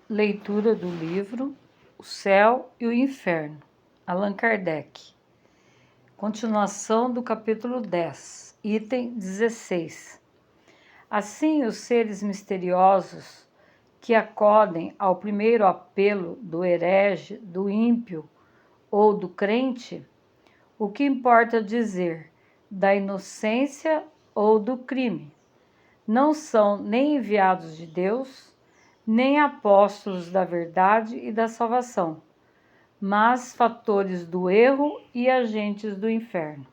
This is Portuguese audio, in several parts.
Leitura do livro O Céu e o Inferno, Allan Kardec. Continuação do capítulo 10, item 16. Assim, os seres misteriosos que acodem ao primeiro apelo do herege, do ímpio ou do crente, o que importa dizer da inocência ou do crime, não são nem enviados de Deus, nem apóstolos da verdade e da salvação, mas fatores do erro e agentes do inferno.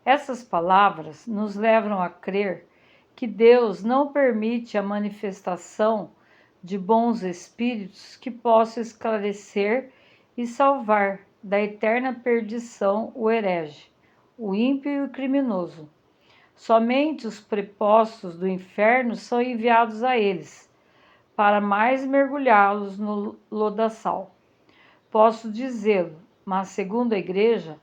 Essas palavras nos levam a crer que Deus não permite a manifestação de bons espíritos que possam esclarecer e salvar da eterna perdição o herege, o ímpio e o criminoso. Somente os prepostos do inferno são enviados a eles, para mais mergulhá-los no lodaçal. Posso dizê-lo, mas segundo a Igreja,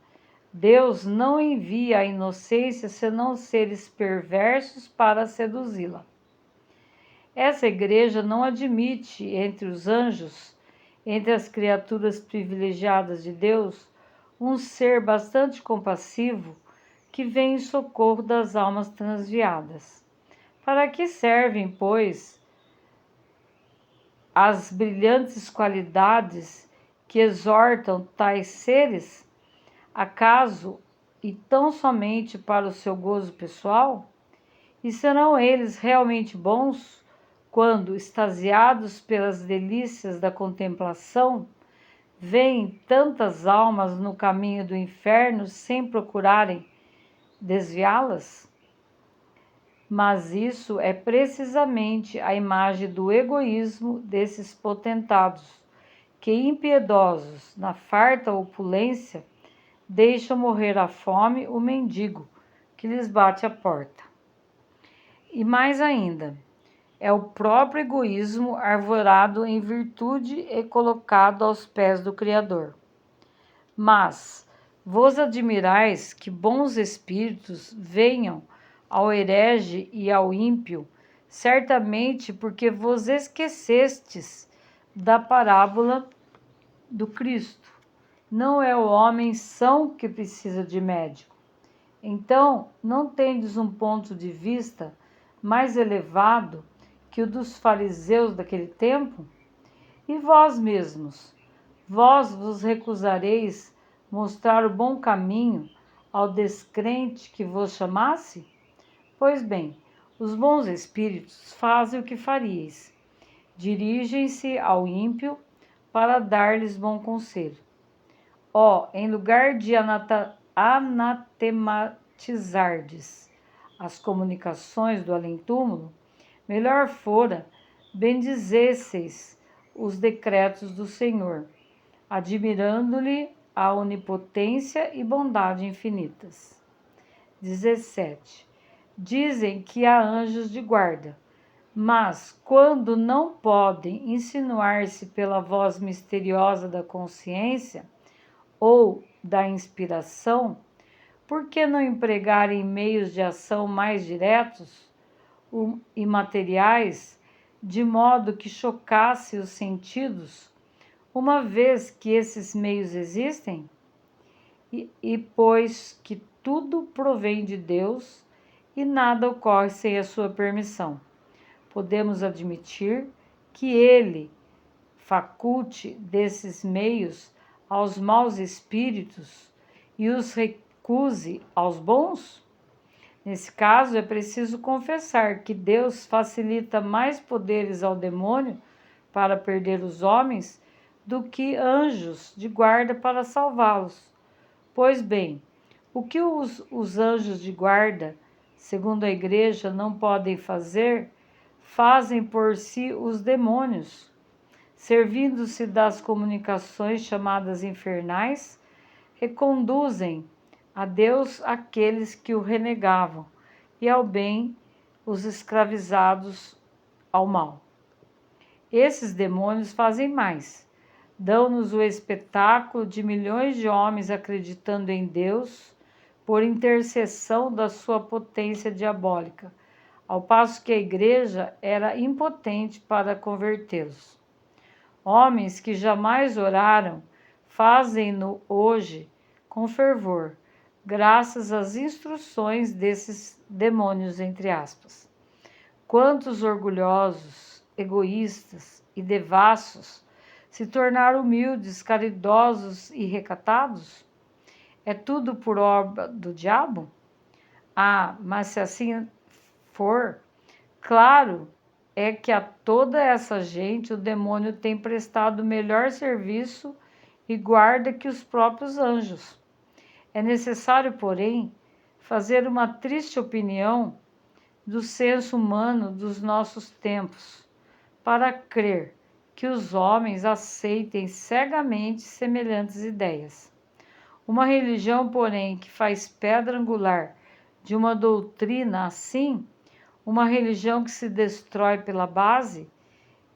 Deus não envia a inocência senão seres perversos para seduzi-la. Essa Igreja não admite entre os anjos, entre as criaturas privilegiadas de Deus, um ser bastante compassivo que vem em socorro das almas transviadas. Para que servem, pois, as brilhantes qualidades que exortam tais seres, acaso e tão somente para o seu gozo pessoal? E serão eles realmente bons quando, extasiados pelas delícias da contemplação, veem tantas almas no caminho do inferno sem procurarem desviá-las? Mas isso é precisamente a imagem do egoísmo desses potentados, que impiedosos, na farta opulência, deixam morrer à fome o mendigo que lhes bate à porta. E mais ainda, é o próprio egoísmo arvorado em virtude e colocado aos pés do Criador. Mas vos admirais que bons espíritos venham ao herege e ao ímpio, certamente porque vos esquecestes da parábola do Cristo. Não é o homem são que precisa de médico. Então, não tendes um ponto de vista mais elevado que o dos fariseus daquele tempo? E vós mesmos, vós vos recusareis mostrar o bom caminho ao descrente que vos chamasse? Pois bem, os bons espíritos fazem o que faríeis. Dirigem-se ao ímpio para dar-lhes bom conselho. Em lugar de anatematizardes as comunicações do além-túmulo, melhor fora bendizesseis os decretos do Senhor, admirando-lhe a onipotência e bondade infinitas. 17. Dizem que há anjos de guarda, mas quando não podem insinuar-se pela voz misteriosa da consciência ou da inspiração, por que não empregarem meios de ação mais diretos e materiais, de modo que chocasse os sentidos, uma vez que esses meios existem? E pois que tudo provém de Deus e nada ocorre sem a sua permissão, podemos admitir que ele faculte desses meios aos maus espíritos e os recuse aos bons? Nesse caso, é preciso confessar que Deus facilita mais poderes ao demônio para perder os homens do que anjos de guarda para salvá-los. Pois bem, o que os anjos de guarda, segundo a Igreja, não podem fazer, fazem por si os demônios, servindo-se das comunicações chamadas infernais, reconduzem a Deus aqueles que o renegavam e ao bem os escravizados ao mal. Esses demônios fazem mais. Dão-nos o espetáculo de milhões de homens acreditando em Deus por intercessão da sua potência diabólica, ao passo que a Igreja era impotente para convertê-los. Homens que jamais oraram, fazem-no hoje com fervor, graças às instruções desses demônios, entre aspas. Quantos orgulhosos, egoístas e devassos se tornaram humildes, caridosos e recatados? É tudo por obra do diabo? Ah, mas se assim for, claro é que a toda essa gente o demônio tem prestado melhor serviço e guarda que os próprios anjos. É necessário, porém, fazer uma triste opinião do senso humano dos nossos tempos, para crer que os homens aceitem cegamente semelhantes ideias. Uma religião, porém, que faz pedra angular de uma doutrina assim, uma religião que se destrói pela base,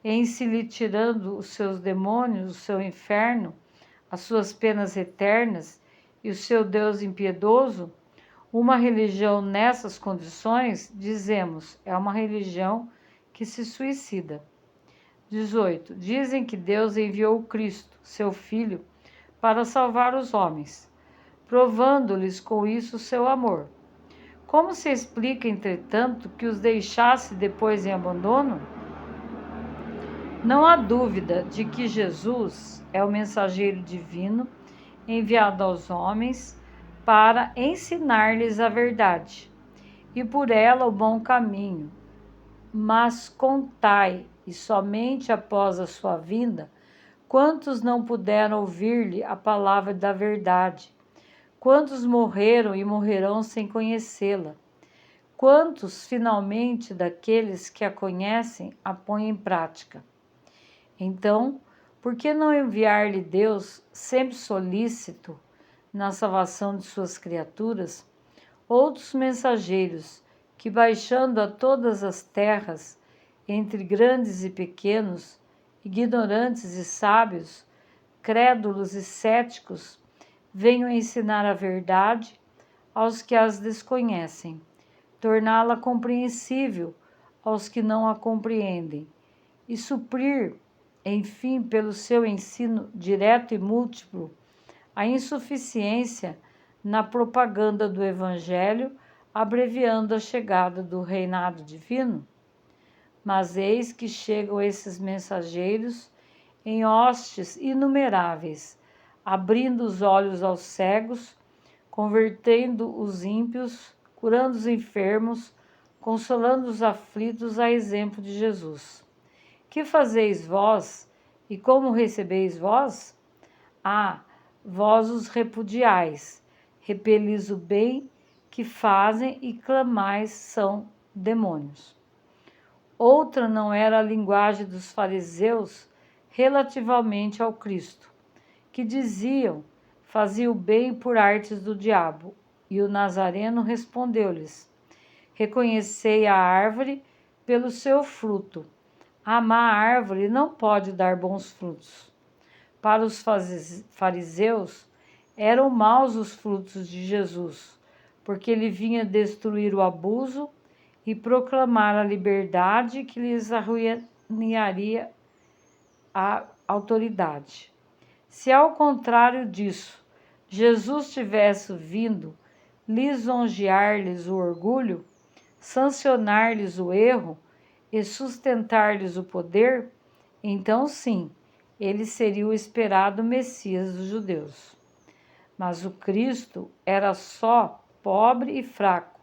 em se lhe tirando os seus demônios, o seu inferno, as suas penas eternas e o seu Deus impiedoso, uma religião nessas condições, dizemos, é uma religião que se suicida. 18. Dizem que Deus enviou o Cristo, seu Filho, para salvar os homens, provando-lhes com isso o seu amor. Como se explica, entretanto, que os deixasse depois em abandono? Não há dúvida de que Jesus é o mensageiro divino enviado aos homens para ensinar-lhes a verdade e por ela o bom caminho. Mas contai, e somente após a sua vinda, quantos não puderam ouvir-lhe a palavra da verdade? Quantos morreram e morrerão sem conhecê-la? Quantos, finalmente, daqueles que a conhecem, a põem em prática? Então, por que não enviar-lhe Deus, sempre solícito na salvação de suas criaturas, outros mensageiros que, baixando a todas as terras, entre grandes e pequenos, ignorantes e sábios, crédulos e céticos, venham ensinar a verdade aos que as desconhecem, torná-la compreensível aos que não a compreendem, e suprir, enfim, pelo seu ensino direto e múltiplo, a insuficiência na propaganda do Evangelho, abreviando a chegada do reinado divino? Mas eis que chegam esses mensageiros em hostes inumeráveis, abrindo os olhos aos cegos, convertendo os ímpios, curando os enfermos, consolando os aflitos a exemplo de Jesus. Que fazeis vós e como recebeis vós? Ah, vós os repudiais, repelis o bem que fazem e clamais são demônios. Outra não era a linguagem dos fariseus relativamente ao Cristo, que diziam, fazia o bem por artes do diabo, e o Nazareno respondeu-lhes, reconhecei a árvore pelo seu fruto. A má árvore não pode dar bons frutos. Para os fariseus, eram maus os frutos de Jesus, porque ele vinha destruir o abuso e proclamar a liberdade que lhes arruinaria a autoridade. Se ao contrário disso, Jesus tivesse vindo lisonjear-lhes o orgulho, sancionar-lhes o erro e sustentar-lhes o poder, então sim, ele seria o esperado Messias dos judeus. Mas o Cristo era só pobre e fraco.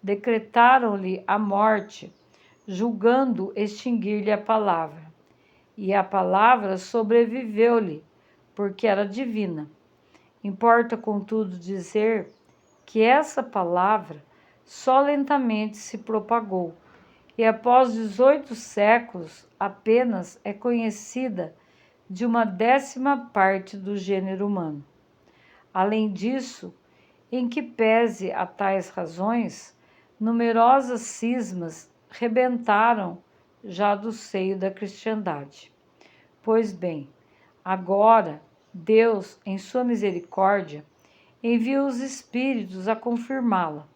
Decretaram-lhe a morte, julgando extinguir-lhe a palavra. E a palavra sobreviveu-lhe, porque era divina. Importa, contudo, dizer que essa palavra só lentamente se propagou, e após 18 séculos apenas é conhecida de uma 10ª parte do gênero humano. Além disso, em que pese a tais razões, numerosas cismas rebentaram já do seio da cristandade. Pois bem, agora Deus, em sua misericórdia, envia os Espíritos a confirmá-la,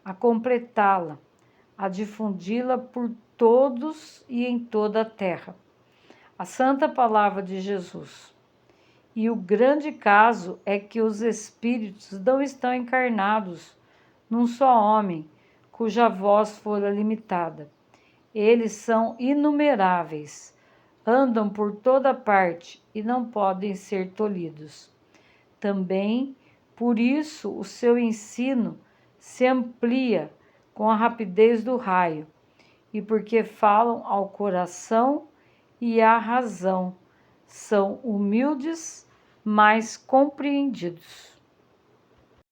a completá-la, a difundi-la por todos e em toda a terra. a santa palavra de Jesus. E o grande caso é que os espíritos não estão encarnados num só homem, cuja voz fora limitada. Eles são inumeráveis, andam por toda parte e não podem ser tolhidos. Também, por isso, o seu ensino se amplia com a rapidez do raio, e porque falam ao coração e à razão, são humildes, mas compreendidos.